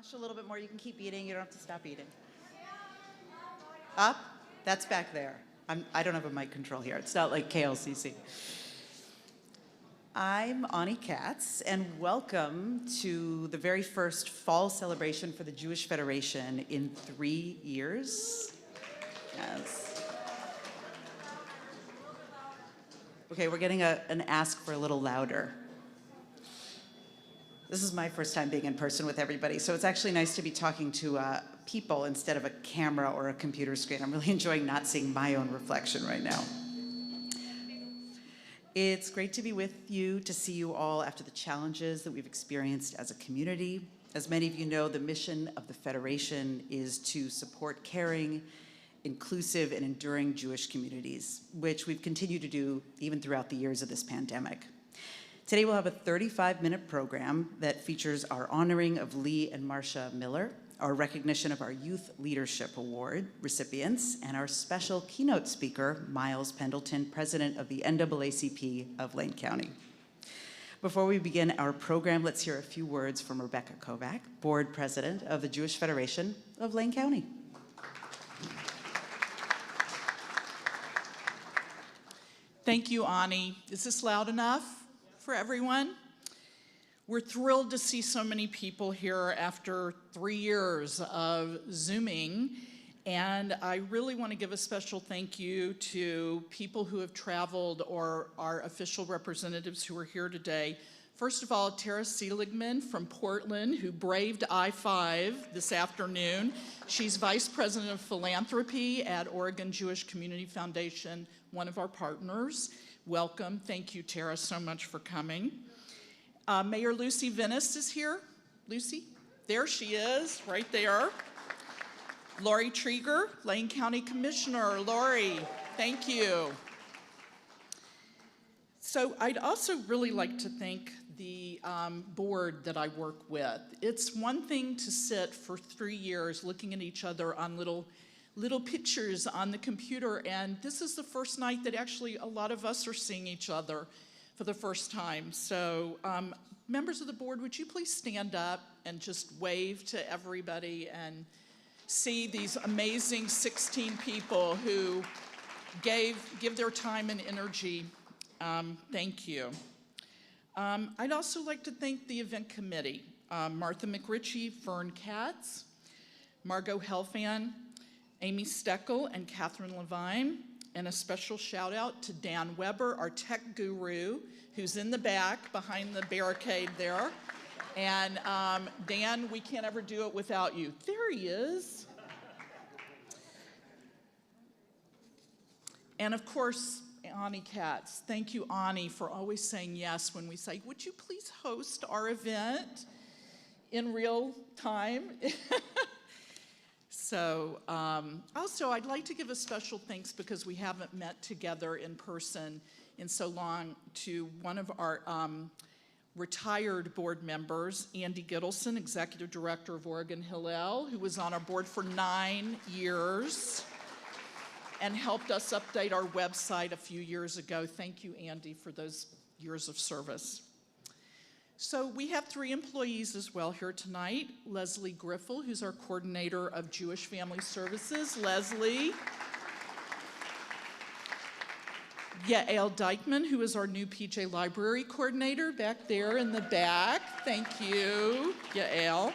Nosh a little bit more. You can keep eating. You don't have to stop eating. Up? That's back there. I don't have a mic control here. It's not like KLCC. I'm Ani Katz, and welcome to the very first fall celebration for the Jewish Federation in 3 years. Yes. Okay, we're getting an ask for a little louder. This is my first time being in person with everybody, so it's actually nice to be talking to people instead of a camera or a computer screen. I'm really enjoying not seeing my own reflection right now. It's great to be with you, to see you all after the challenges that we've experienced as a community. As many of you know, the mission of the Federation is to support caring, inclusive, and enduring Jewish communities, which we've continued to do even throughout the years of this pandemic. Today we'll have a 35-minute program that features our honoring of Lee and Marcia Miller, our recognition of our Youth Leadership Award recipients, and our special keynote speaker, Miles Pendleton, president of the NAACP of Lane County. Before we begin our program, let's hear a few words from Rebecca Kovac, board president of the Jewish Federation of Lane County. Thank you, Ani. Is this loud enough for everyone? We're thrilled to see so many people here after 3 years of Zooming, and I really want to give a special thank you to people who have traveled or our official representatives who are here today. First of all, Tara Seligman from Portland, who braved I-5 this afternoon. She's Vice President of Philanthropy at Oregon Jewish Community Foundation, one of our partners. Welcome. Thank you, Tara, so much for coming. Mayor Lucy Venice is here. Lucy? There she is, right there. Lori Trieger, Lane County Commissioner. Lori, thank you. So I'd also really like to thank the board that I work with. It's one thing to sit for 3 years looking at each other on little pictures on the computer, and this is the first night that actually a lot of us are seeing each other for the first time. So members of the board, would you please stand up and just wave to everybody and see these amazing 16 people who give their time and energy. Thank you. I'd also like to thank the event committee, Martha McRitchie, Fern Katz, Margot Helfand, Amy Steckel, and Catherine Levine, and a special shout out to Dan Weber, our tech guru, who's in the back behind the barricade there. And Dan, we can't ever do it without you. There he is. And of course, Ani Katz. Thank you, Ani, for always saying yes when we say, would you please host our event in real time? So also, I'd like to give a special thanks, because we haven't met together in person in so long, to one of our retired board members, Andy Gittleson, Executive Director of Oregon Hillel, who was on our board for 9 years and helped us update our website a few years ago. Thank you, Andy, for those years of service. So we have 3 employees as well here tonight. Leslie Griffel, who's our coordinator of Jewish Family Services. Leslie. Yael Dykman, who is our new PJ Library coordinator, back there in the back. Thank you, Yael.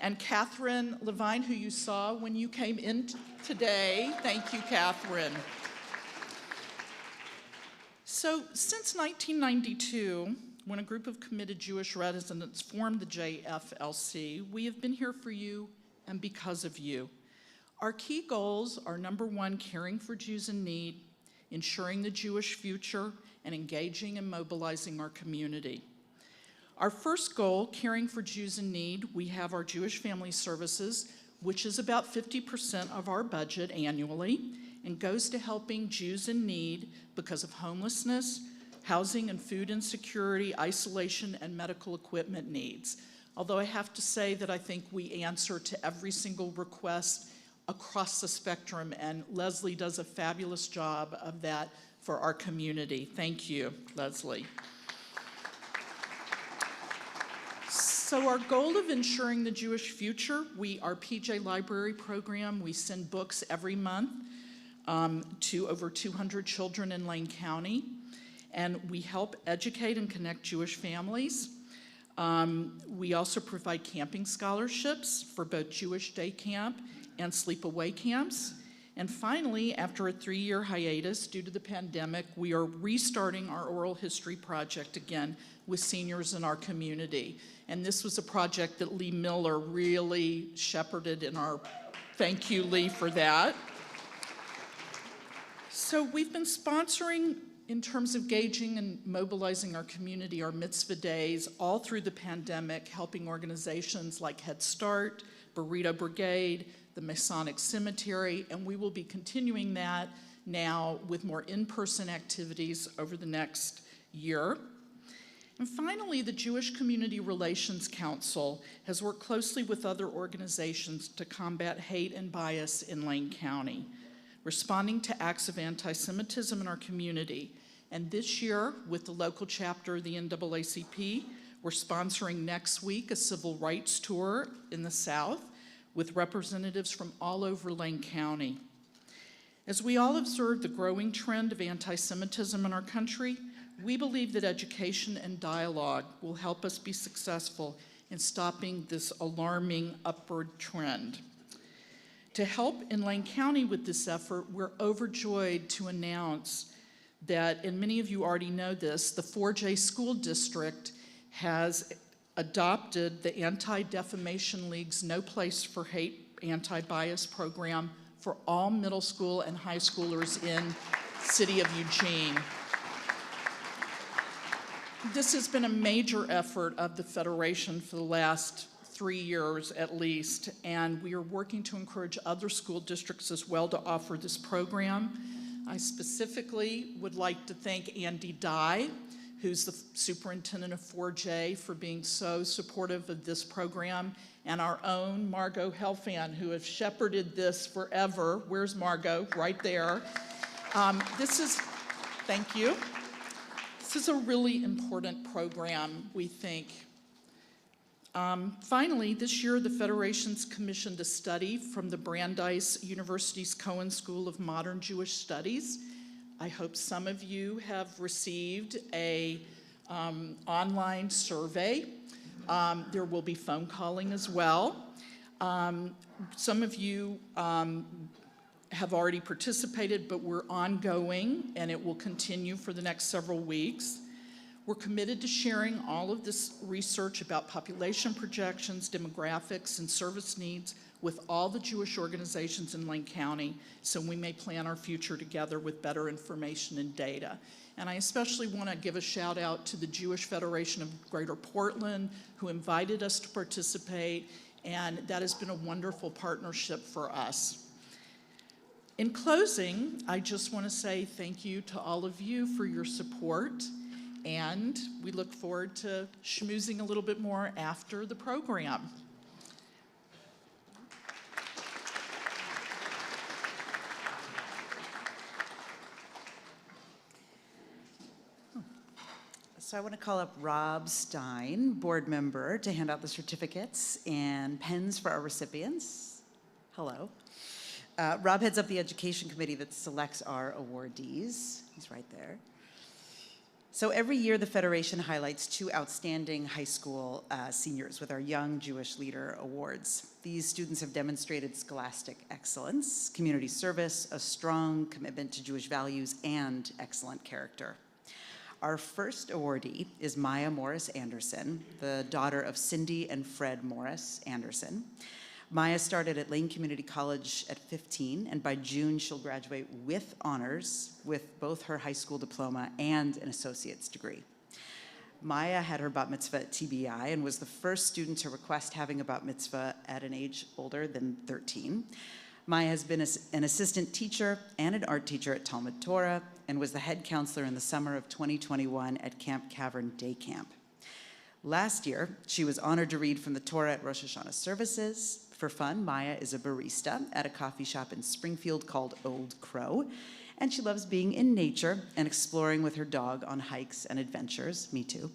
And Catherine Levine, who you saw when you came in today. Thank you, Catherine. So since 1992, when a group of committed Jewish residents formed the JFLC, we have been here for you and because of you. Our key goals are, number 1, caring for Jews in need, ensuring the Jewish future, and engaging and mobilizing our community. Our first goal, caring for Jews in need, we have our Jewish Family Services, which is about 50% of our budget annually, and goes to helping Jews in need because of homelessness, housing and food insecurity, isolation, and medical equipment needs. Although I have to say that I think we answer to every single request across the spectrum, and Leslie does a fabulous job of that for our community. Thank you, Leslie. So our goal of ensuring the Jewish future, our PJ Library program, we send books every month to over 200 children in Lane County, and we help educate and connect Jewish families. We also provide camping scholarships for both Jewish day camp and sleepaway camps. And finally, after a 3-year hiatus due to the pandemic, we are restarting our oral history project again with seniors in our community. And this was a project that Lee Miller really shepherded in our, thank you, Lee, for that. So we've been sponsoring, in terms of gauging and mobilizing our community, our mitzvah days all through the pandemic, helping organizations like Head Start, Burrito Brigade, the Masonic Cemetery, and we will be continuing that now with more in-person activities over the next year. And finally, the Jewish Community Relations Council has worked closely with other organizations to combat hate and bias in Lane County, responding to acts of anti-Semitism in our community. And this year, with the local chapter of the NAACP, we're sponsoring next week a civil rights tour in the South with representatives from all over Lane County. As we all observe the growing trend of anti-Semitism in our country, we believe that education and dialogue will help us be successful in stopping this alarming upward trend. To help in Lane County with this effort, we're overjoyed to announce that, and many of you already know this, the 4J School District has adopted the Anti-Defamation League's No Place for Hate anti-bias program for all middle school and high schoolers in City of Eugene. This has been a major effort of the Federation for the last 3 years at least, and we are working to encourage other school districts as well to offer this program. I specifically would like to thank Andy Dye, who's the superintendent of 4J, for being so supportive of this program, and our own Margot Helfand, who has shepherded this forever. Where's Margot? Right there. Thank you. This is a really important program, we think. Finally, this year the Federation's commissioned a study from the Brandeis University's Cohen School of Modern Jewish Studies. I hope some of you have received a online survey. There will be phone calling as well. Some of you have already participated, but we're ongoing, and it will continue for the next several weeks. We're committed to sharing all of this research about population projections, demographics, and service needs with all the Jewish organizations in Lane County, so we may plan our future together with better information and data. And I especially want to give a shout out to the Jewish Federation of Greater Portland, who invited us to participate, and that has been a wonderful partnership for us. In closing, I just want to say thank you to all of you for your support, and we look forward to schmoozing a little bit more after the program. So I want to call up Rob Stein, board member, to hand out the certificates and pens for our recipients. Hello. Rob heads up the education committee that selects our awardees. He's right there. So every year the Federation highlights 2 outstanding high school seniors with our Young Jewish Leader Awards. These students have demonstrated scholastic excellence, community service, a strong commitment to Jewish values, and excellent character. Our first awardee is Maya Morris Anderson, the daughter of Cindy and Fred Morris Anderson. Maya started at Lane Community College at 15, and by June she'll graduate with honors with both her high school diploma and an associate's degree. Maya had her bat mitzvah at TBI and was the first student to request having a bat mitzvah at an age older than 13. Maya has been an assistant teacher and an art teacher at Talmud Torah and was the head counselor in the summer of 2021 at Camp Cavern Day Camp. Last year, she was honored to read from the Torah at Rosh Hashanah services. For fun, Maya is a barista at a coffee shop in Springfield called Old Crow, and she loves being in nature and exploring with her dog on hikes and adventures. Me too.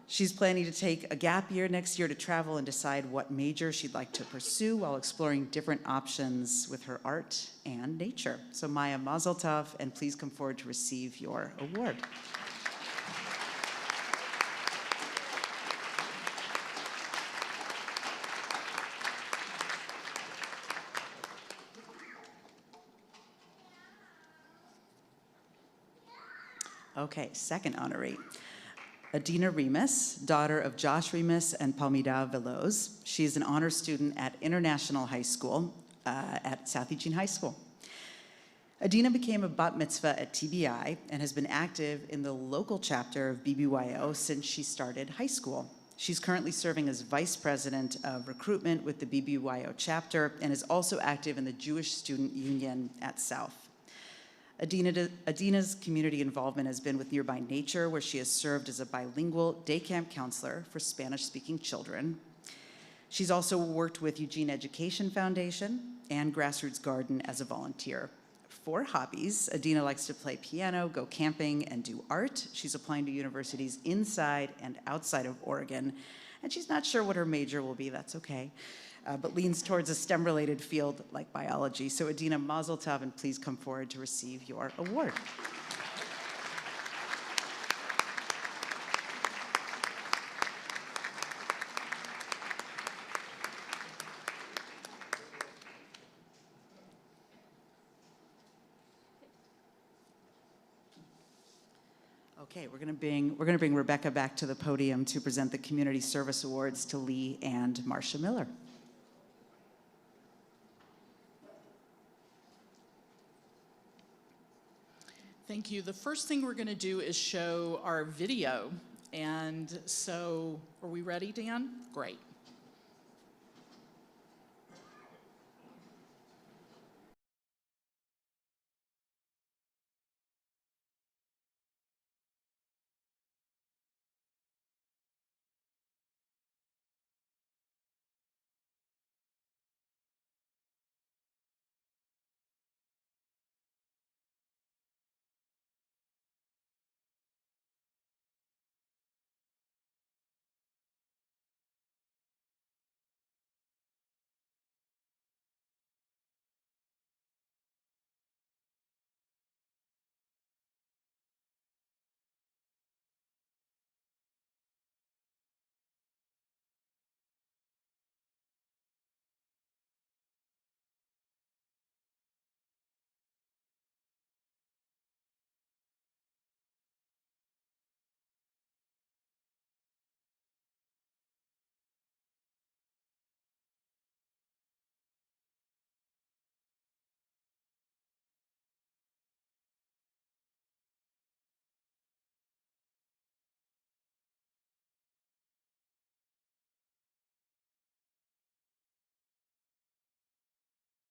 She's planning to take a gap year next year to travel and decide what major she'd like to pursue while exploring different options with her art and nature. So Maya, mazel tov, and please come forward to receive your award. Okay, second honoree. Adina Remus, daughter of Josh Remus and Palmira Veloz. She is an honor student at International High School at South Eugene High School. Adina became a bat mitzvah at TBI and has been active in the local chapter of BBYO since she started high school. She's currently serving as vice president of recruitment with the BBYO chapter and is also active in the Jewish Student Union at South. Adina's community involvement has been with Nearby Nature, where she has served as a bilingual day camp counselor for Spanish-speaking children. She's also worked with Eugene Education Foundation and Grassroots Garden as a volunteer. For hobbies, Adina likes to play piano, go camping, and do art. She's applying to universities inside and outside of Oregon, and she's not sure what her major will be, that's okay. But leans towards a STEM-related field like biology. So Adina, mazel tov, and please come forward to receive your award. Okay, we're gonna bring Rebecca back to the podium to present the Community Service Awards to Lee and Marcia Miller. Thank you. The first thing we're going to do is show our video. And so, are we ready, Dan? Great.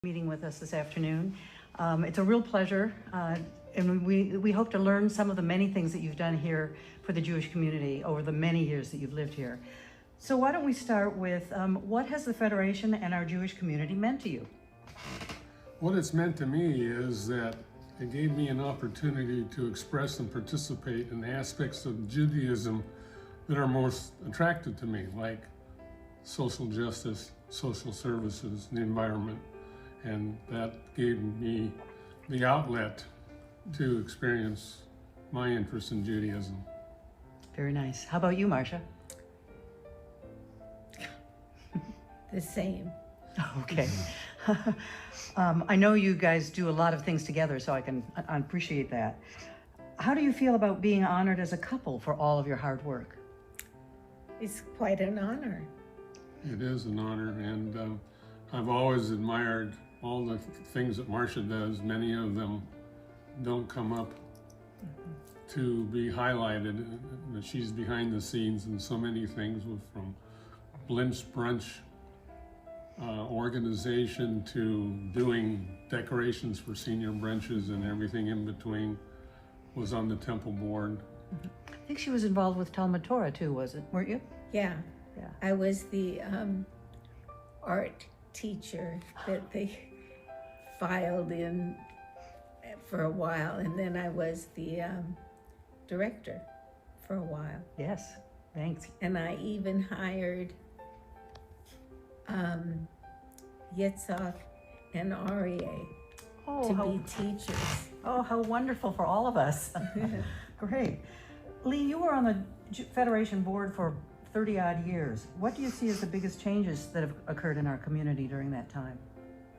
Meeting with us this afternoon. It's a real pleasure, and we hope to learn some of the many things that you've done here for the Jewish community over the many years that you've lived here. So why don't we start with what has the Federation and our Jewish community meant to you? What it's meant to me is that it gave me an opportunity to express and participate in aspects of Judaism that are most attractive to me, like social justice, social services, the environment. And that gave me the outlet to experience my interest in Judaism. Very nice. How about you, Marcia? The same. Okay. I know you guys do a lot of things together, so I appreciate that. How do you feel about being honored as a couple for all of your hard work? It's quite an honor. It is an honor, and I've always admired all the things that Marcia does. Many of them don't come up to be highlighted, but she's behind the scenes in so many things, from Blinch Brunch organization to doing decorations for senior brunches and everything in between. Was on the temple board. I think she was involved with Talmud Torah too, weren't you? Yeah. Yeah. I was the art teacher that they filed in for a while, and then I was the director for a while. Yes. Thanks. And I even hired Yitzhak and Aryeh to be teachers. How wonderful for all of us. Great. Lee, you were on the Federation board for 30 odd years. What do you see as the biggest changes that have occurred in our community during that time?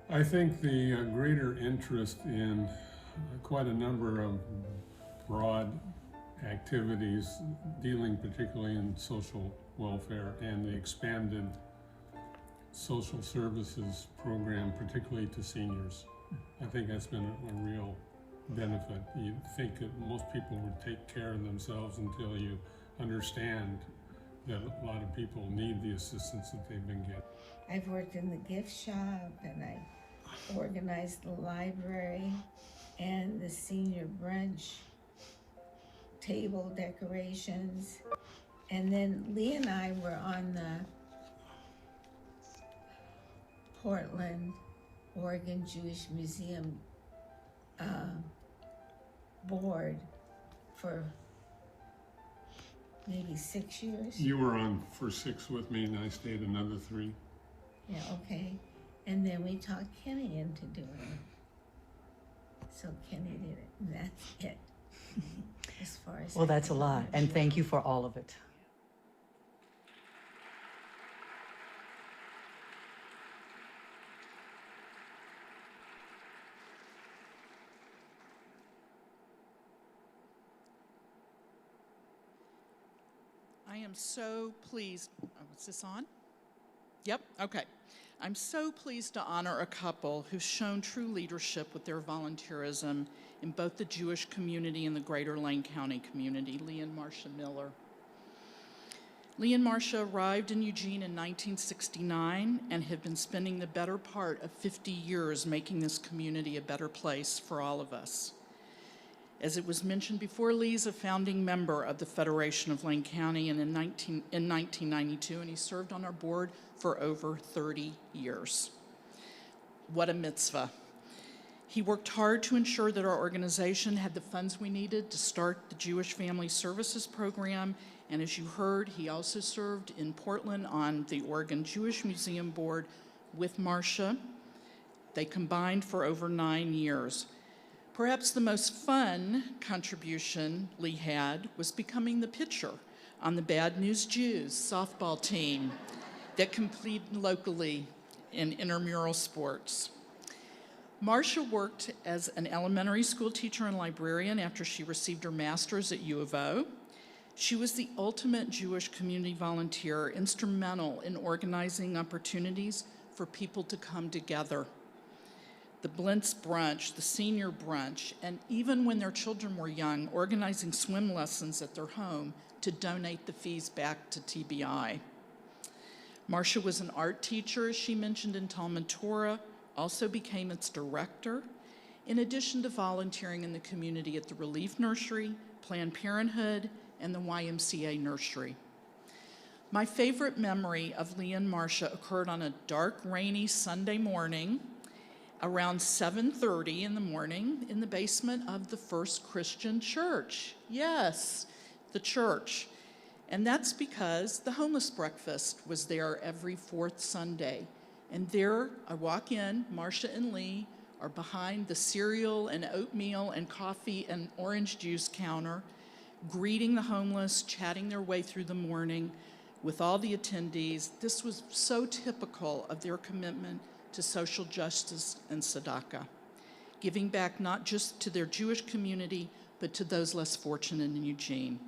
I think the greater interest in quite a number of broad activities dealing particularly in social welfare and the expanded social services program, particularly to seniors. I think that's been a real benefit. You think that most people would take care of themselves until you understand that a lot of people need the assistance that they've been getting. I've worked in the gift shop, and I organized the library and the senior brunch table decorations. And then Lee and I were on the Portland, Oregon Jewish Museum board for maybe 6 years. You were on for 6 with me and I stayed another 3. Yeah, okay. And then we talked Kenny into doing it. So Kenny did it, and that's it. As far as Well, that's a lot, and thank you for all of it. I am so pleased. Oh, is this on? Yep, okay. I'm so pleased to honor a couple who've shown true leadership with their volunteerism in both the Jewish community and the greater Lane County community, Lee and Marcia Miller. Lee and Marcia arrived in Eugene in 1969 and have been spending the better part of 50 years making this community a better place for all of us. As it was mentioned before, Lee's a founding member of the Federation of Lane County in 1992, and he served on our board for over 30 years. What a mitzvah. He worked hard to ensure that our organization had the funds we needed to start the Jewish Family Services Program, and as you heard, he also served in Portland on the Oregon Jewish Museum Board with Marcia. They combined for over 9 years. Perhaps the most fun contribution Lee had was becoming the pitcher on the Bad News Jews softball team that competed locally in intramural sports. Marcia worked as an elementary school teacher and librarian after she received her master's at U of O. She was the ultimate Jewish community volunteer, instrumental in organizing opportunities for people to come together. The Blintz brunch, the senior brunch, and even when their children were young, organizing swim lessons at their home to donate the fees back to TBI. Marcia was an art teacher, as she mentioned, in Talmud Torah, also became its director, in addition to volunteering in the community at the Relief Nursery, Planned Parenthood, and the YMCA Nursery. My favorite memory of Lee and Marcia occurred on a dark, rainy Sunday morning around 7:30 in the morning in the basement of the First Christian Church. Yes, the church. And that's because the homeless breakfast was there every 4th Sunday. And there I walk in, Marcia and Lee are behind the cereal and oatmeal and coffee and orange juice counter, greeting the homeless, chatting their way through the morning with all the attendees. This was so typical of their commitment to social justice and tzedakah, giving back not just to their Jewish community, but to those less fortunate in Eugene.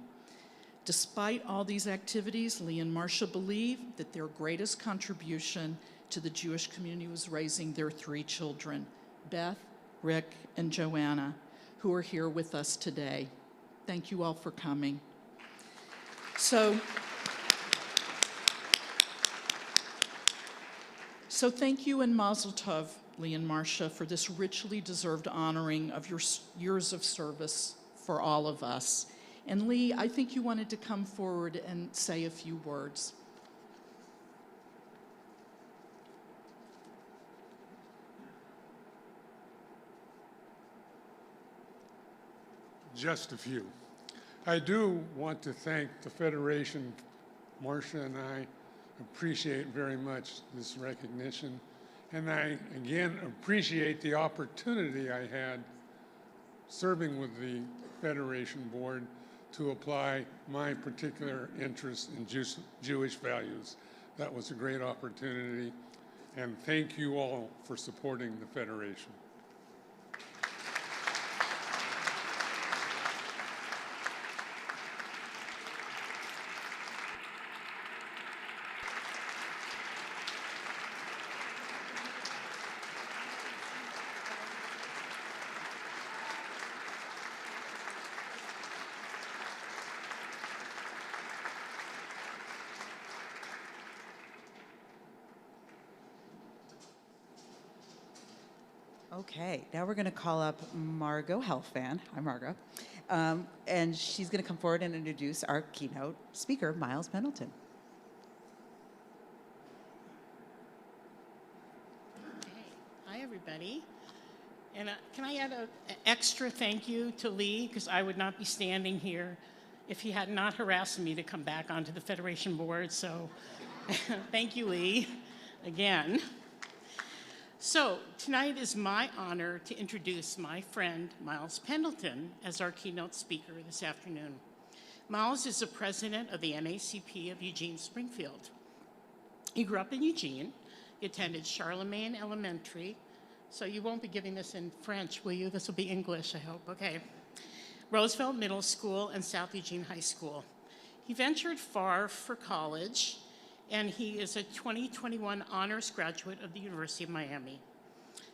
Despite all these activities, Lee and Marcia believe that their greatest contribution to the Jewish community was raising their 3 children, Beth, Rick, and Joanna, who are here with us today. Thank you all for coming. So thank you and Mazel Tov, Lee and Marcia, for this richly deserved honoring of your years of service for all of us. And Lee, I think you wanted to come forward and say a few words. Just a few. I do want to thank the Federation Marcia and I appreciate very much this recognition. And I, again, appreciate the opportunity I had serving with the Federation Board to apply my particular interest in Jewish values. That was a great opportunity, and thank you all for supporting the Federation. Okay, now we're going to call up Margot Helfand. Hi, Margot. And she's going to come forward and introduce our keynote speaker, Miles Pendleton. Okay. Hi, everybody. And can I add an extra thank you to Lee, because I would not be standing here if he had not harassed me to come back onto the Federation Board. So thank you, Lee, again. So tonight is my honor to introduce my friend Miles Pendleton as our keynote speaker this afternoon. Miles is the president of the NACP of Eugene Springfield. He grew up in Eugene. He attended Charlemagne Elementary. So you won't be giving this in French, will you? This will be English, I hope. Okay. Roosevelt Middle School and South Eugene High School. He ventured far for college, and he is a 2021 honors graduate of the University of Miami.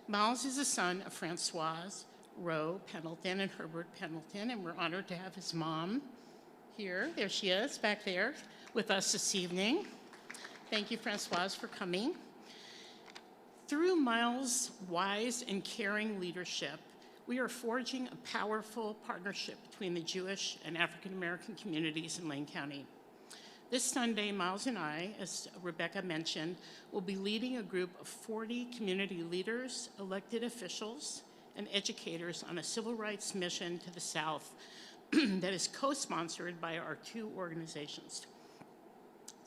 Miles is the son of Francoise Rowe Pendleton and Herbert Pendleton, and we're honored to have his mom here. There she is, back there, with us this evening. Thank you, Francoise, for coming. Through Miles' wise and caring leadership, we are forging a powerful partnership between the Jewish and African American communities in Lane County. This Sunday, Miles and I, as Rebecca mentioned, will be leading a group of 40 community leaders, elected officials, and educators on a civil rights mission to the South that is co-sponsored by our two organizations.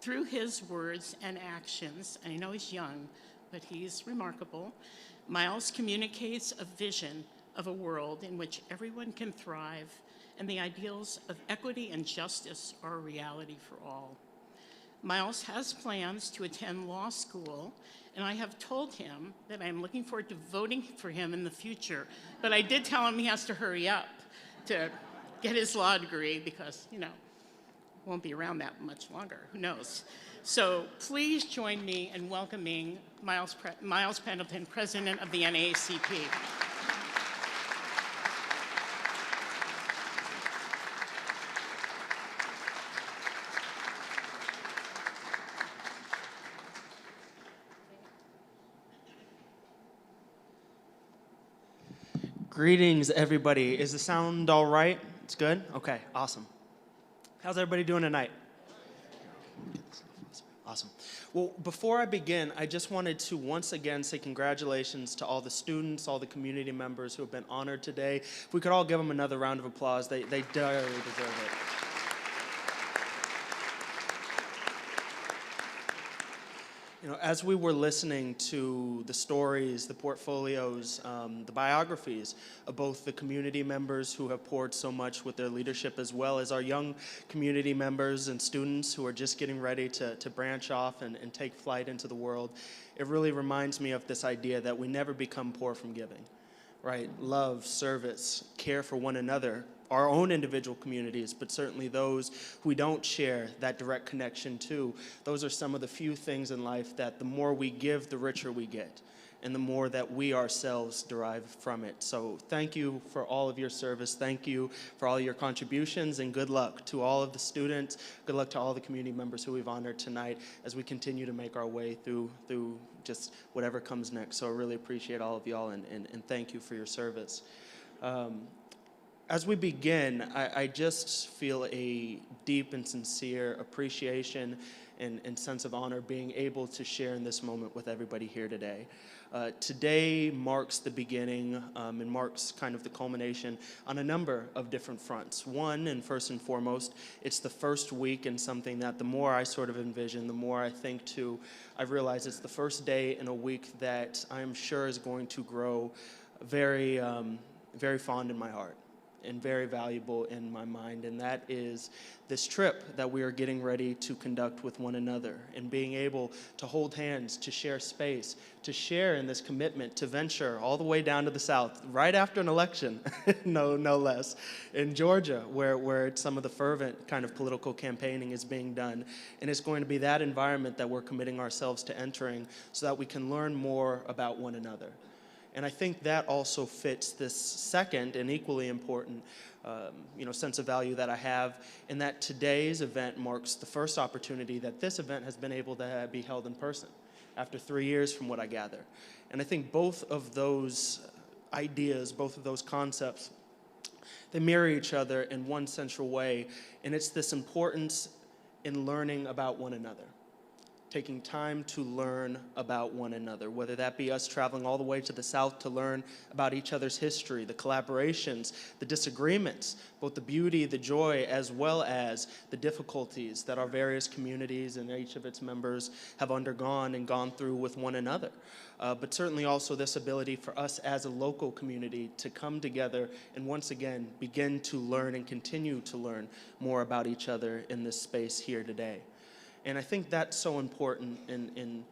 Through his words and actions, and I know he's young, but he's remarkable, Miles communicates a vision of a world in which everyone can thrive and the ideals of equity and justice are a reality for all. Miles has plans to attend law school, and I have told him that I'm looking forward to voting for him in the future, but I did tell him he has to hurry up to get his law degree because, you know, won't be around that much longer, who knows. So please join me in welcoming Miles Pendleton, president of the NAACP. Greetings, everybody. Is the sound all right? It's good? Okay, awesome. How's everybody doing tonight? Awesome. Well, before I begin, I just wanted to once again say congratulations to all the students, all the community members who have been honored today. If we could all give them another round of applause, they deserve it. You know, as we were listening to the stories, the portfolios, the biographies of both the community members who have poured so much with their leadership, as well as our young community members and students who are just getting ready to branch off and take flight into the world, it really reminds me of this idea that we never become poor from giving, right? Love, service, care for one another, our own individual communities, but certainly those who we don't share that direct connection to. Those are some of the few things in life that the more we give, the richer we get, and the more that we ourselves derive from it. So thank you for all of your service. Thank you for all your contributions, and good luck to all of the students. Good luck to all the community members who we've honored tonight as we continue to make our way through just whatever comes next. So I really appreciate all of y'all, and thank you for your service. as we begin, I just feel a deep and sincere appreciation and sense of honor being able to share in this moment with everybody here today. Today marks the beginning and marks kind of the culmination on a number of different fronts. One, and first and foremost, it's the first week in something that the more I sort of envision, the more I think to, I realize it's the first day in a week that I'm sure is going to grow very, very fond in my heart and very valuable in my mind, and that is this trip that we are getting ready to conduct with one another, and being able to hold hands, to share space, to share in this commitment to venture all the way down to the South, right after an election, no less, in Georgia, where some of the fervent kind of political campaigning is being done. And it's going to be that environment that we're committing ourselves to entering so that we can learn more about one another. And I think that also fits this second and equally important sense of value that I have, in that today's event marks the first opportunity that this event has been able to be held in person after 3 years from what I gather. And I think both of those ideas, both of those concepts, they mirror each other in one central way, and it's this importance in learning about one another. Taking time to learn about one another, whether that be us traveling all the way to the South to learn about each other's history, the collaborations, the disagreements, both the beauty, the joy, as well as the difficulties that our various communities and each of its members have undergone and gone through with one another. But certainly also this ability for us as a local community to come together and once again begin to learn and continue to learn more about each other in this space here today. And I think that's so important in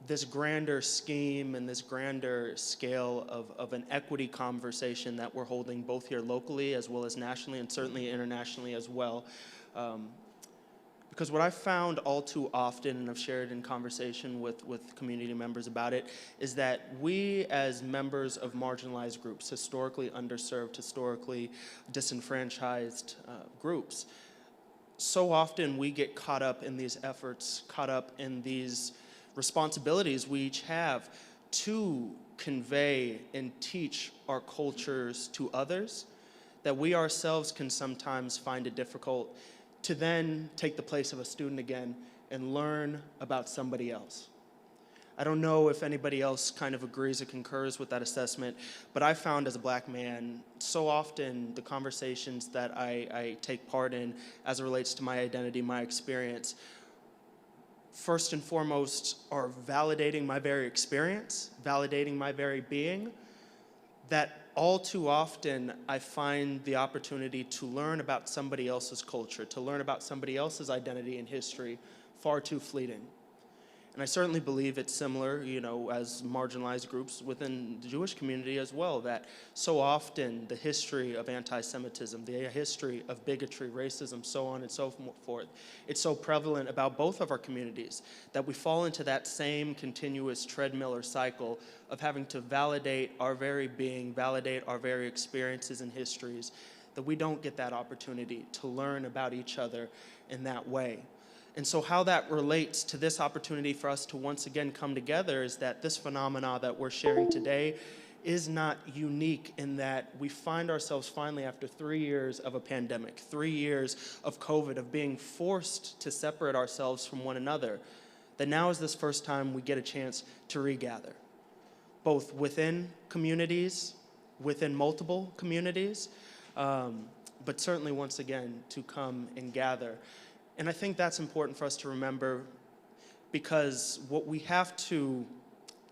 this grander scheme and this grander scale of an equity conversation that we're holding both here locally as well as nationally, and certainly internationally as well. Because what I've found all too often, and I've shared in conversation with community members about it, is that we as members of marginalized groups, historically underserved, historically disenfranchised groups, so often we get caught up in these efforts, caught up in these responsibilities we each have to convey and teach our cultures to others, that we ourselves can sometimes find it difficult to then take the place of a student again and learn about somebody else. I don't know if anybody else kind of agrees or concurs with that assessment, but I found as a Black man, so often the conversations that I take part in as it relates to my identity, my experience, first and foremost are validating my very experience, validating my very being, that all too often I find the opportunity to learn about somebody else's culture, to learn about somebody else's identity and history far too fleeting. And I certainly believe it's similar, as marginalized groups within the Jewish community as well, that so often the history of anti-Semitism, the history of bigotry, racism, so on and so forth, it's so prevalent about both of our communities that we fall into that same continuous treadmill or cycle of having to validate our very being, validate our very experiences and histories, that we don't get that opportunity to learn about each other in that way. And so how that relates to this opportunity for us to once again come together is that this phenomena that we're sharing today is not unique in that we find ourselves finally after 3 years of a pandemic, 3 years of COVID, of being forced to separate ourselves from one another, that now is this first time we get a chance to regather, both within communities, within multiple communities, but certainly once again to come and gather. And I think that's important for us to remember, because what we have to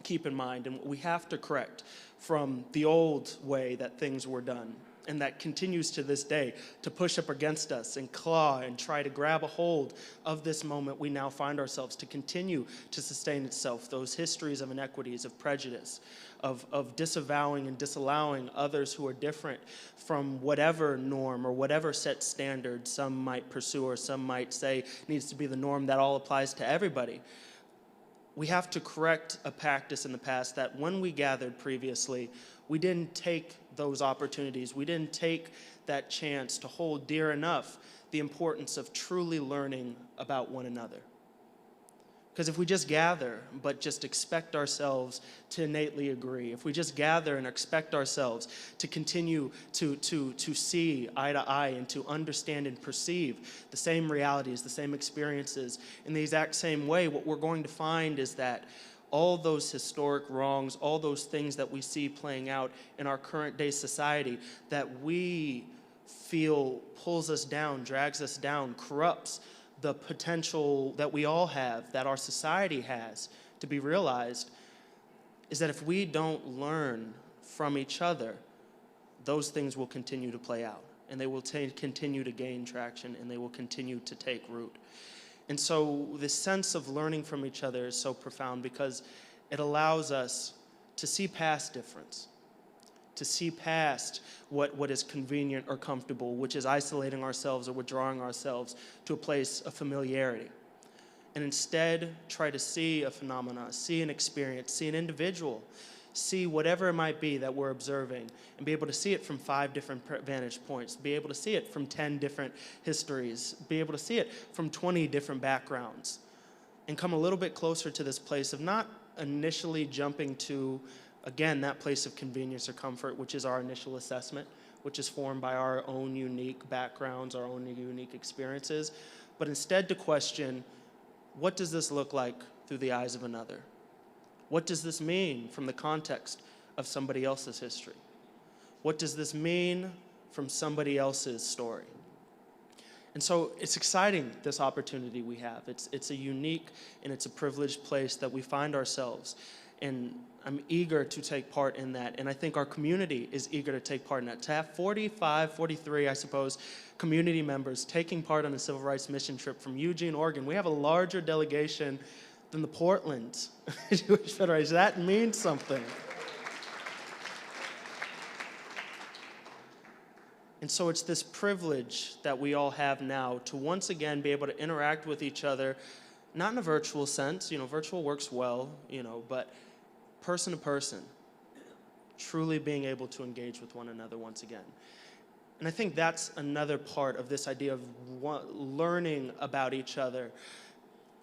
keep in mind and what we have to correct from the old way that things were done, and that continues to this day to push up against us and claw and try to grab a hold of this moment we now find ourselves, to continue to sustain itself, those histories of inequities, of prejudice, of disavowing and disallowing others who are different from whatever norm or whatever set standard some might pursue or some might say needs to be the norm that all applies to everybody. We have to correct a practice in the past that when we gathered previously, we didn't take those opportunities, we didn't take that chance to hold dear enough the importance of truly learning about one another. Because if we just gather, but just expect ourselves to innately agree, if we just gather and expect ourselves to continue to see eye to eye and to understand and perceive the same realities, the same experiences in the exact same way, what we're going to find is that all those historic wrongs, all those things that we see playing out in our current day society that we feel pulls us down, drags us down, corrupts the potential that we all have, that our society has to be realized, is that if we don't learn from each other, those things will continue to play out, and they will continue to gain traction, and they will continue to take root. And so this sense of learning from each other is so profound because it allows us to see past difference, to see past what is convenient or comfortable, which is isolating ourselves or withdrawing ourselves to a place of familiarity. And instead, try to see a phenomena, see an experience, see an individual, see whatever it might be that we're observing, and be able to see it from 5 different vantage points, be able to see it from 10 different histories, be able to see it from 20 different backgrounds, and come a little bit closer to this place of not initially jumping to, again, that place of convenience or comfort, which is our initial assessment, which is formed by our own unique backgrounds, our own unique experiences, but instead to question, what does this look like through the eyes of another? What does this mean from the context of somebody else's history? What does this mean from somebody else's story? And so it's exciting, this opportunity we have. It's a unique and it's a privileged place that we find ourselves. And I'm eager to take part in that. And I think our community is eager to take part in that. To have 43, I suppose, community members taking part on a civil rights mission trip from Eugene, Oregon. We have a larger delegation than the Portland Jewish Federation. That means something. And so it's this privilege that we all have now to once again be able to interact with each other, not in a virtual sense, virtual works well, but person to person, truly being able to engage with one another once again. And I think that's another part of this idea of learning about each other.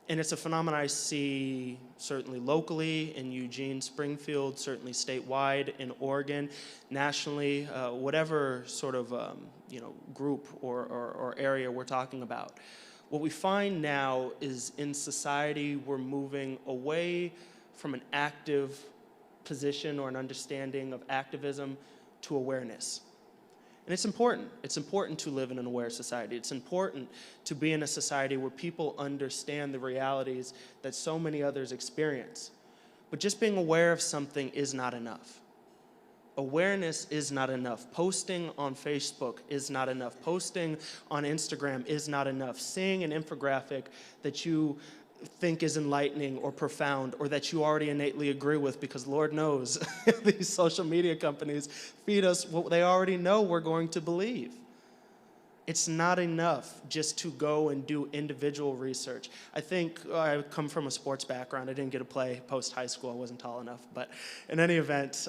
And it's a phenomenon I see certainly locally in Eugene, Springfield, certainly statewide in Oregon, nationally, whatever sort of group or area we're talking about. What we find now is in society we're moving away from an active position or an understanding of activism to awareness. And it's important. It's important to live in an aware society. It's important to be in a society where people understand the realities that so many others experience. But just being aware of something is not enough. Awareness is not enough. Posting on Facebook is not enough. Posting on Instagram is not enough. Seeing an infographic that you think is enlightening or profound or that you already innately agree with, because Lord knows these social media companies feed us what they already know we're going to believe. It's not enough just to go and do individual research. I think I come from a sports background. I didn't get to play post-high school. I wasn't tall enough. But in any event,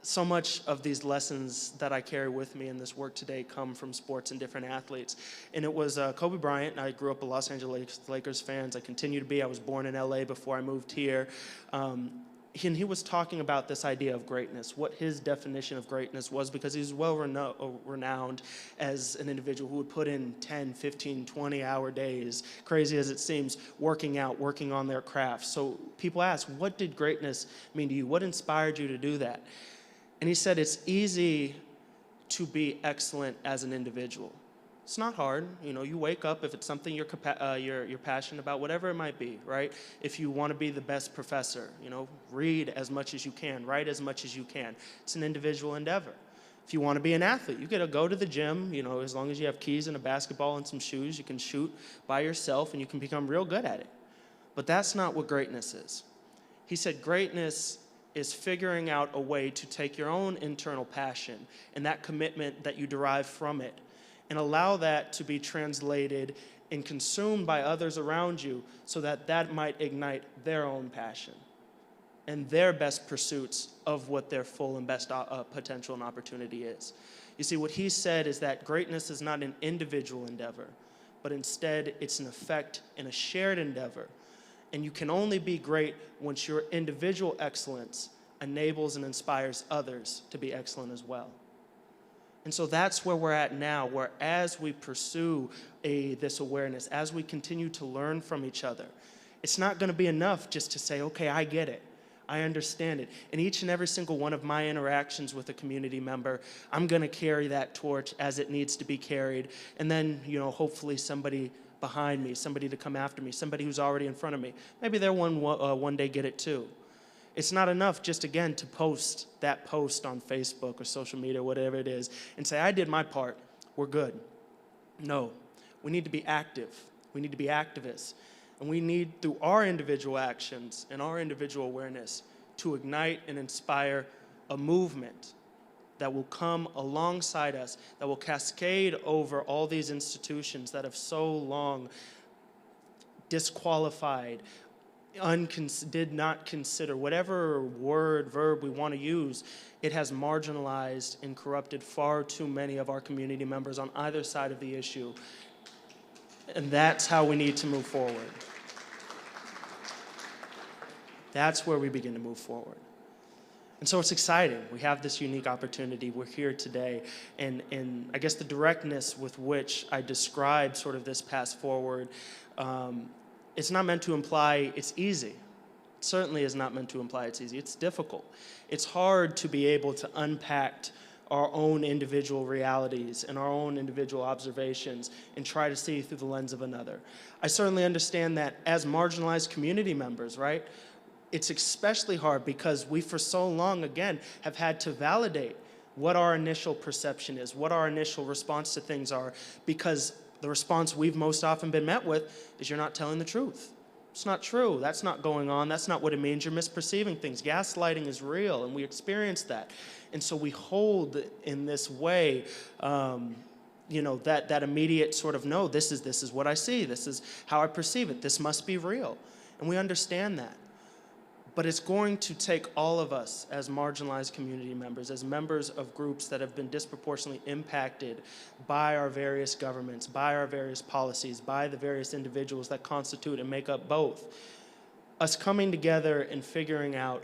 so much of these lessons that I carry with me in this work today come from sports and different athletes. And it was Kobe Bryant. I grew up a Los Angeles Lakers fan. I continue to be. I was born in LA before I moved here. And he was talking about this idea of greatness, what his definition of greatness was, because he's well renowned as an individual who would put in 10, 15, 20-hour days, crazy as it seems, working out, working on their craft. So people ask, what did greatness mean to you? What inspired you to do that? And he said, it's easy to be excellent as an individual. It's not hard. You wake up, if it's something you're passionate about, whatever it might be, right? If you want to be the best professor, read as much as you can, write as much as you can. It's an individual endeavor. If you want to be an athlete, you got to go to the gym, as long as you have keys and a basketball and some shoes, you can shoot by yourself and you can become real good at it. But that's not what greatness is. He said greatness is figuring out a way to take your own internal passion and that commitment that you derive from it and allow that to be translated and consumed by others around you so that that might ignite their own passion and their best pursuits of what their full and best potential and opportunity is. You see, what he said is that greatness is not an individual endeavor, but instead it's an effect and a shared endeavor. And you can only be great once your individual excellence enables and inspires others to be excellent as well. And so that's where we're at now, where as we pursue this awareness, as we continue to learn from each other, it's not going to be enough just to say, okay, I get it. I understand it. In each and every single one of my interactions with a community member, I'm going to carry that torch as it needs to be carried. And then, hopefully somebody behind me, somebody to come after me, somebody who's already in front of me, maybe they'll one day get it too. It's not enough just, again, to post that post on Facebook or social media, whatever it is, and say, I did my part, we're good. No, we need to be active. We need to be activists. And we need, through our individual actions and our individual awareness, to ignite and inspire a movement that will come alongside us, that will cascade over all these institutions that have so long disqualified, did not consider, whatever word, verb we want to use, it has marginalized and corrupted far too many of our community members on either side of the issue. And that's how we need to move forward. That's where we begin to move forward. And so it's exciting. We have this unique opportunity. We're here today. And I guess the directness with which I describe sort of this path forward, it's not meant to imply it's easy. It certainly is not meant to imply it's easy. It's difficult. It's hard to be able to unpack our own individual realities and our own individual observations and try to see through the lens of another. I certainly understand that as marginalized community members, right? It's especially hard because we, for so long, again, have had to validate what our initial perception is, what our initial response to things are, because the response we've most often been met with is you're not telling the truth. It's not true. That's not going on. That's not what it means. You're misperceiving things. Gaslighting is real, and we experience that. And so we hold in this way, that immediate sort of, no, this is what I see. This is how I perceive it. This must be real. And we understand that. But it's going to take all of us as marginalized community members, as members of groups that have been disproportionately impacted by our various governments, by our various policies, by the various individuals that constitute and make up both, us coming together and figuring out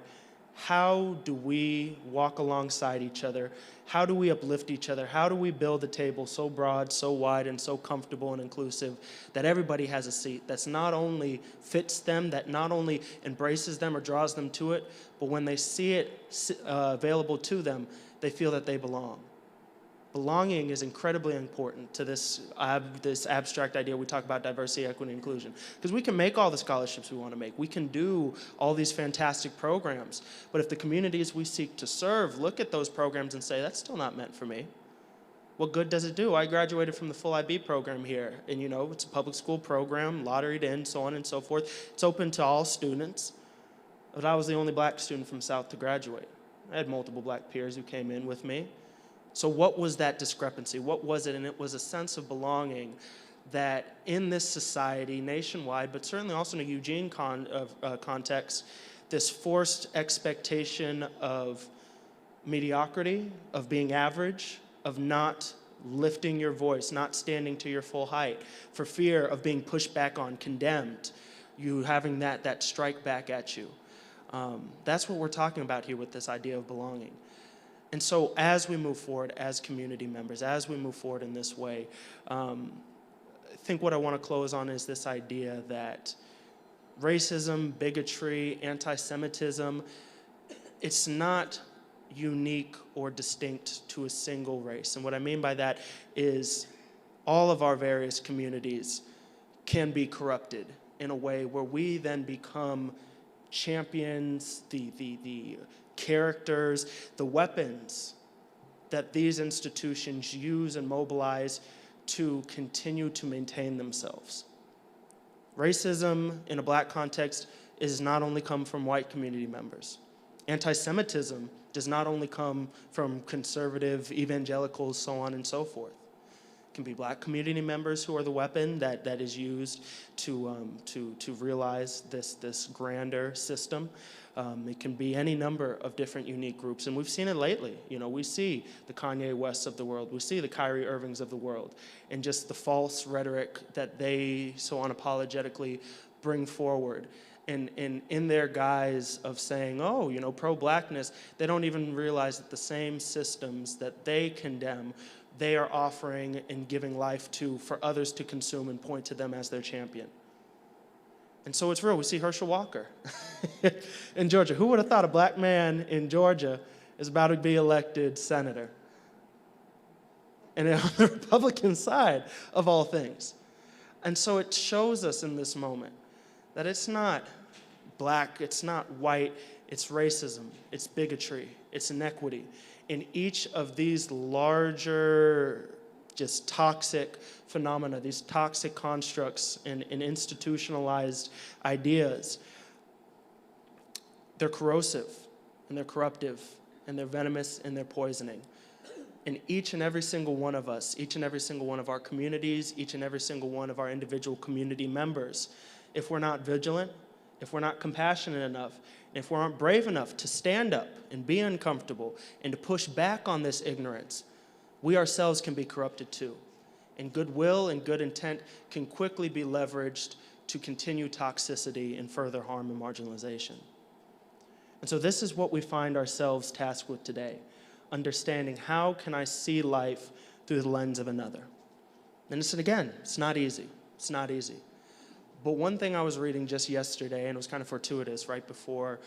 how do we walk alongside each other? How do we uplift each other? How do we build a table so broad, so wide, and so comfortable and inclusive that everybody has a seat, that's not only fits them, that not only embraces them or draws them to it, but when they see it available to them, they feel that they belong. Belonging is incredibly important to this abstract idea we talk about, diversity, equity, and inclusion. Because we can make all the scholarships we want to make. We can do all these fantastic programs. But if the communities we seek to serve look at those programs and say, that's still not meant for me, what good does it do? I graduated from the full IB program here. And it's a public school program, lotteried in, so on and so forth. It's open to all students. But I was the only black student from South to graduate. I had multiple black peers who came in with me. So what was that discrepancy? What was it? And it was a sense of belonging that in this society, nationwide, but certainly also in a Eugene context, this forced expectation of mediocrity, of being average, of not lifting your voice, not standing to your full height, for fear of being pushed back on, condemned, you having that strike back at you. That's what we're talking about here with this idea of belonging. And so as we move forward as community members, as we move forward in this way, I think what I want to close on is this idea that racism, bigotry, anti-Semitism, it's not unique or distinct to a single race. And what I mean by that is all of our various communities can be corrupted in a way where we then become champions, the characters, the weapons that these institutions use and mobilize to continue to maintain themselves. Racism in a black context does not only come from white community members. Anti-Semitism does not only come from conservative evangelicals, so on and so forth. It can be black community members who are the weapon that is used to realize this grander system. It can be any number of different unique groups, and we've seen it lately. You know, we see the Kanye Wests of the world, we see the Kyrie Irvings of the world, and just the false rhetoric that they so unapologetically bring forward. And in their guise of saying, oh, you know, pro-blackness, they don't even realize that the same systems that they condemn, they are offering and giving life to for others to consume and point to them as their champion. And so it's real. We see Herschel Walker in Georgia. Who would have thought a black man in Georgia is about to be elected senator? And on the Republican side of all things. And so it shows us in this moment that it's not black, it's not white, it's racism, it's bigotry, it's inequity. In each of these larger, just toxic phenomena, these toxic constructs and institutionalized ideas, they're corrosive, and they're corruptive, and they're venomous, and they're poisoning. And each and every single one of us, each and every single one of our communities, each and every single one of our individual community members, if we're not vigilant, if we're not compassionate enough, and if we aren't brave enough to stand up and be uncomfortable and to push back on this ignorance, we ourselves can be corrupted too. And goodwill and good intent can quickly be leveraged to continue toxicity and further harm and marginalization. And so this is what we find ourselves tasked with today, understanding how can I see life through the lens of another. And it's not easy. It's not easy. But one thing I was reading just yesterday, and it was kind of fortuitous right before,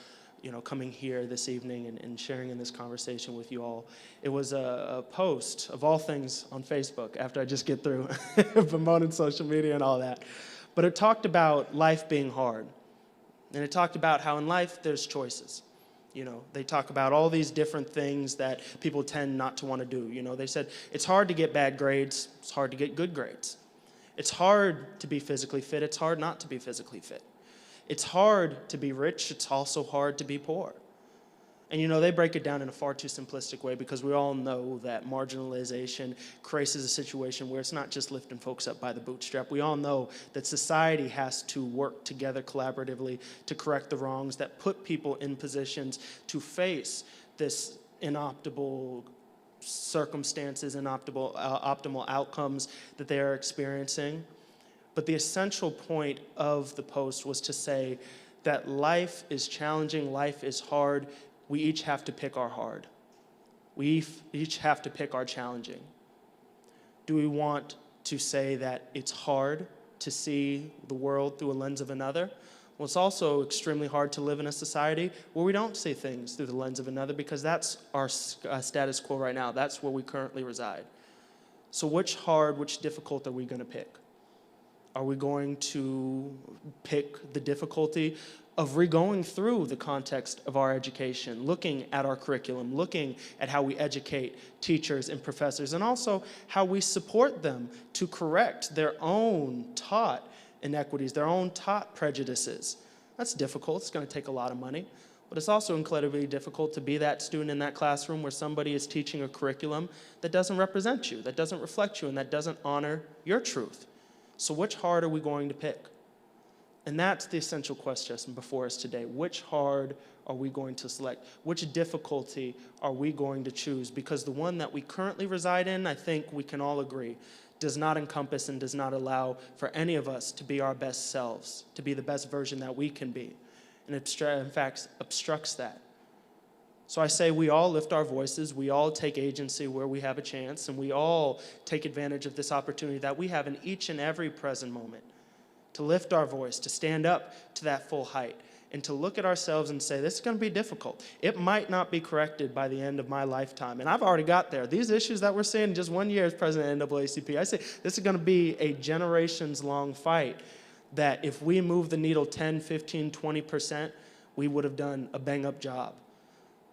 you know, coming here this evening and sharing in this conversation with you all, it was a post of all things on Facebook after I just get through promoting social media and all that. But it talked about life being hard. And it talked about how in life there's choices. You know, they talk about all these different things that people tend not to want to do. You know, they said it's hard to get bad grades, it's hard to get good grades. It's hard to be physically fit, it's hard not to be physically fit. It's hard to be rich, it's also hard to be poor. And you know, they break it down in a far too simplistic way because we all know that marginalization creates a situation where it's not just lifting folks up by the bootstrap. We all know that society has to work together collaboratively to correct the wrongs that put people in positions to face this inoptimal circumstances and optimal outcomes that they are experiencing. But the essential point of the post was to say that life is challenging, life is hard. We each have to pick our hard. We each have to pick our challenging. Do we want to say that it's hard to see the world through a lens of another? Well, it's also extremely hard to live in a society where we don't see things through the lens of another because that's our status quo right now. That's where we currently reside. So which hard, which difficult are we going to pick? Are we going to pick the difficulty of re-going through the context of our education, looking at our curriculum, looking at how we educate teachers and professors, and also how we support them to correct their own taught inequities, their own taught prejudices? That's difficult. It's going to take a lot of money. But it's also incredibly difficult to be that student in that classroom where somebody is teaching a curriculum that doesn't represent you, that doesn't reflect you, and that doesn't honor your truth. So which hard are we going to pick? And that's the essential question before us today. Which hard are we going to select? Which difficulty are we going to choose? Because the one that we currently reside in, I think we can all agree, does not encompass and does not allow for any of us to be our best selves, to be the best version that we can be. And it, in fact, obstructs that. So I say we all lift our voices, we all take agency where we have a chance, and we all take advantage of this opportunity that we have in each and every present moment to lift our voice, to stand up to that full height, and to look at ourselves and say, this is going to be difficult. It might not be corrected by the end of my lifetime. And I've already got there. These issues that we're seeing in just 1 year as president of NAACP, I say this is going to be a generations-long fight that if we move the needle 10, 15, 20%, we would have done a bang-up job.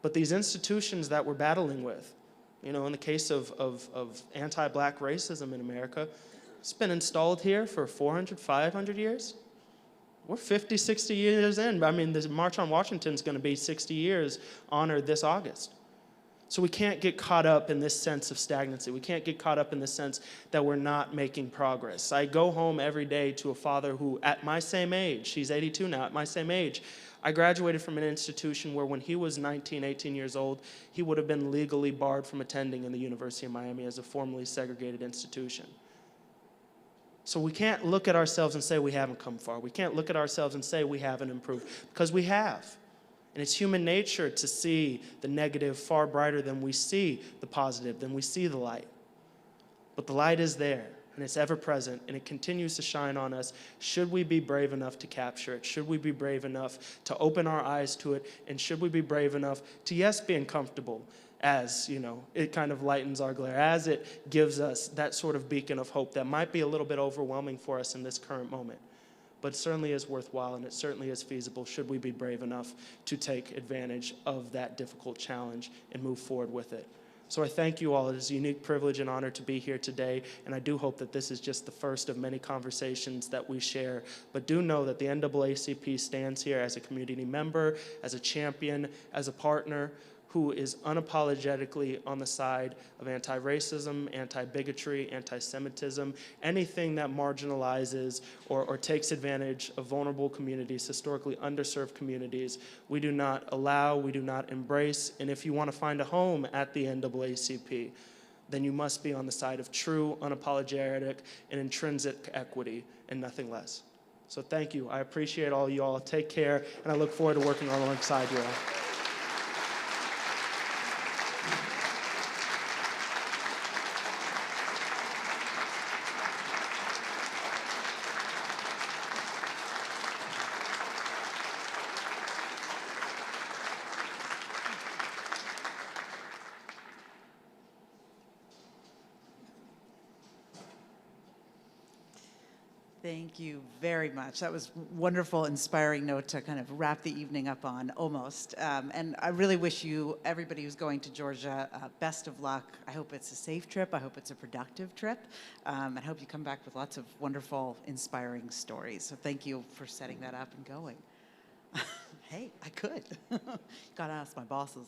But these institutions that we're battling with, you know, in the case of anti-black racism in America, it's been installed here for 400, 500 years. We're 50, 60 years in. I mean, the March on Washington is going to be 60 years honored this August. So we can't get caught up in this sense of stagnancy. We can't get caught up in the sense that we're not making progress. I go home every day to a father who, at my same age, he's 82 now, at my same age, I graduated from an institution where when he was 19, 18 years old, he would have been legally barred from attending in the University of Miami as a formally segregated institution. So we can't look at ourselves and say we haven't come far. We can't look at ourselves and say we haven't improved, because we have. And it's human nature to see the negative far brighter than we see the positive, than we see the light. But the light is there, and it's ever present, and it continues to shine on us. Should we be brave enough to capture it? Should we be brave enough to open our eyes to it? And should we be brave enough to, yes, be uncomfortable, as, you know, it kind of lightens our glare, as it gives us that sort of beacon of hope that might be a little bit overwhelming for us in this current moment. But it certainly is worthwhile, and it certainly is feasible should we be brave enough to take advantage of that difficult challenge and move forward with it. So I thank you all. It is a unique privilege and honor to be here today, and I do hope that this is just the first of many conversations that we share. But do know that the NAACP stands here as a community member, as a champion, as a partner, who is unapologetically on the side of anti-racism, anti-bigotry, anti-Semitism, anything that marginalizes or takes advantage of vulnerable communities, historically underserved communities. We do not allow, we do not embrace, and if you want to find a home at the NAACP, then you must be on the side of true, unapologetic, and intrinsic equity, and nothing less. So thank you. I appreciate all you all. Take care, and I look forward to working alongside you all. Thank you very much. That was a wonderful, inspiring note to kind of wrap the evening up on, almost. And I really wish you, everybody who's going to Georgia, best of luck. I hope it's a safe trip. I hope it's a productive trip. And I hope you come back with lots of wonderful, inspiring stories. So thank you for setting that up and going. Hey, I could. Gotta ask my bosses.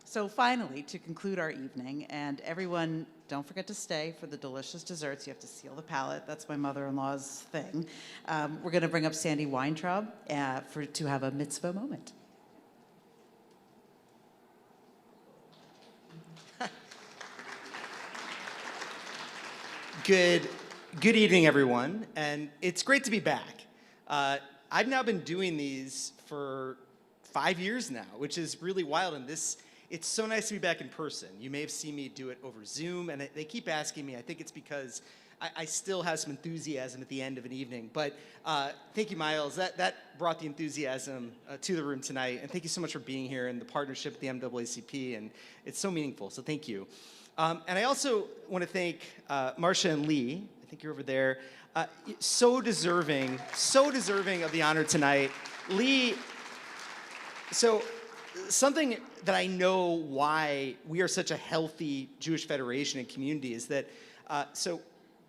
So finally, to conclude our evening, and everyone, don't forget to stay for the delicious desserts. You have to seal the palate. That's my mother-in-law's thing. We're going to bring up Sandy Weintraub to have a mitzvah moment. Good evening, everyone, and it's great to be back. I've now been doing these for 5 years now, which is really wild, and it's so nice to be back in person. You may have seen me do it over Zoom, and they keep asking me. I think it's because I still have some enthusiasm at the end of an evening, but thank you, Miles. That brought the enthusiasm to the room tonight, and thank you so much for being here and the partnership with the NAACP, and it's so meaningful, so thank you. And I also want to thank Marcia and Lee. I think you're over there. So deserving of the honor tonight. Lee, so something that I know why we are such a healthy Jewish Federation and community is that, so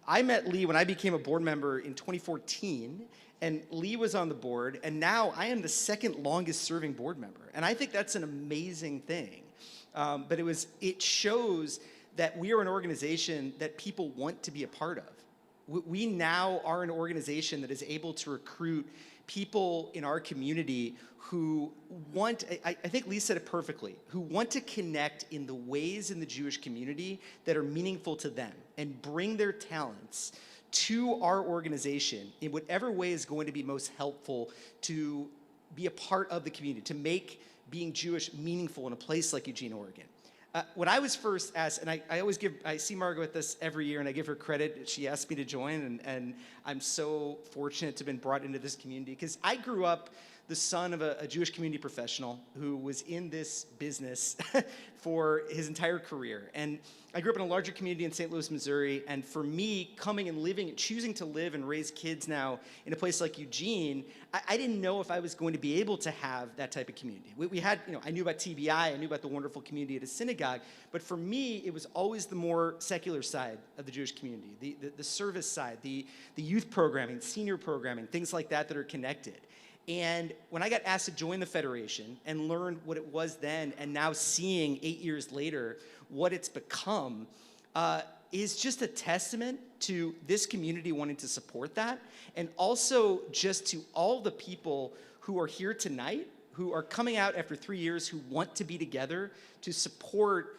I met Lee when I became a board member in 2014, and Lee was on the board, and now I am the second longest serving board member. And I think that's an amazing thing. But it shows that we are an organization that people want to be a part of. We now are an organization that is able to recruit people in our community who want, I think Lee said it perfectly, who want to connect in the ways in the Jewish community that are meaningful to them and bring their talents to our organization in whatever way is going to be most helpful to be a part of the community, to make being Jewish meaningful in a place like Eugene, Oregon. When I was first asked, and I see Margot at this every year, and I give her credit. She asked me to join, and I'm so fortunate to have been brought into this community, because I grew up the son of a Jewish community professional who was in this business for his entire career. And I grew up in a larger community in St. Louis, Missouri, and for me, coming and living, choosing to live and raise kids now in a place like Eugene, I didn't know if I was going to be able to have that type of community. We had, I knew about TBI, I knew about the wonderful community at a synagogue, but for me, it was always the more secular side of the Jewish community, the service side, the youth programming, senior programming, things like that that are connected. And when I got asked to join the Federation and learn what it was then, and now seeing 8 years later what it's become, is just a testament to this community wanting to support that, and also just to all the people who are here tonight, who are coming out after 3 years, who want to be together to support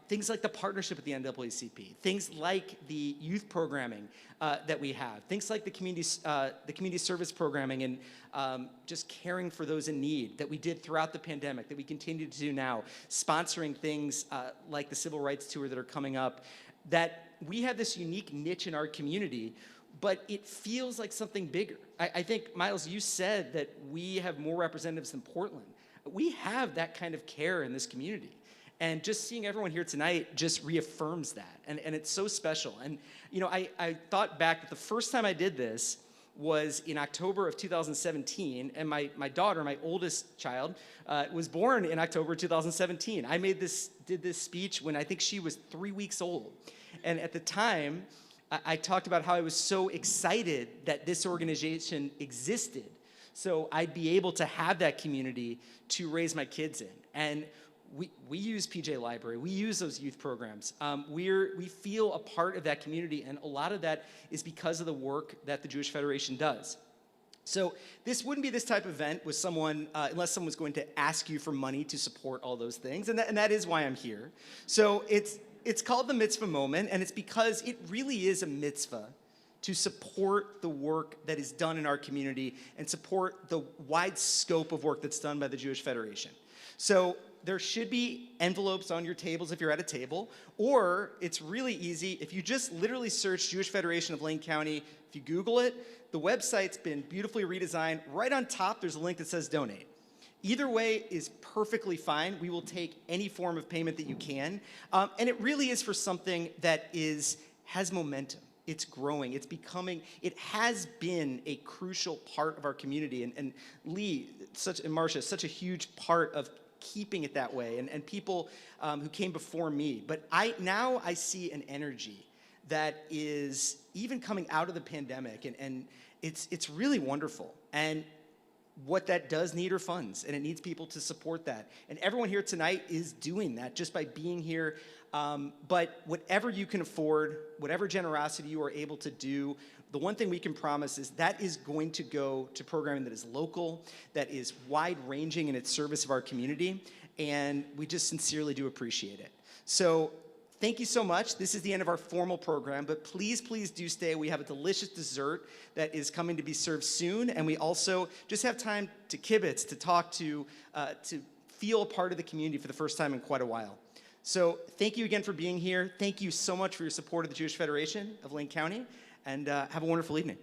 things like the partnership with the NAACP, things like the youth programming that we have, things like the community service programming and just caring for those in need that we did throughout the pandemic, that we continue to do now, sponsoring things like the Civil Rights Tour that are coming up, that we have this unique niche in our community, but it feels like something bigger. I think, Miles, you said that we have more representatives than Portland. We have that kind of care in this community. And just seeing everyone here tonight just reaffirms that. And it's so special. And, you know, I thought back that the first time I did this was in October of 2017. And my daughter, my oldest child, was born in October 2017. I did this speech when I think she was 3 weeks old. And at the time, I talked about how I was so excited that this organization existed, so I'd be able to have that community to raise my kids in. And we use PJ Library, we use those youth programs. We feel a part of that community, and a lot of that is because of the work that the Jewish Federation does. So this wouldn't be this type of event with someone, unless someone was going to ask you for money to support all those things, and that is why I'm here. So it's called the Mitzvah Moment, and it's because it really is a mitzvah to support the work that is done in our community and support the wide scope of work that's done by the Jewish Federation. So there should be envelopes on your tables if you're at a table, or it's really easy. If you just literally search Jewish Federation of Lane County, if you Google it, the website's been beautifully redesigned. Right on top, there's a link that says donate. Either way is perfectly fine. We will take any form of payment that you can. And it really is for something that has momentum. It's growing, it's becoming, it has been a crucial part of our community. And Lee and Marcia, such a huge part of keeping it that way, and people who came before me. But now I see an energy that is even coming out of the pandemic, and it's really wonderful. And what that does need are funds, and it needs people to support that. And everyone here tonight is doing that just by being here. But whatever you can afford, whatever generosity you are able to do, the one thing we can promise is that is going to go to programming that is local, that is wide-ranging in its service of our community, and we just sincerely do appreciate it. So thank you so much. This is the end of our formal program, but please, please do stay. We have a delicious dessert that is coming to be served soon, and we also just have time to kibitz, to talk, to feel a part of the community for the first time in quite a while. So thank you again for being here. Thank you so much for your support of the Jewish Federation of Lane County, and have a wonderful evening.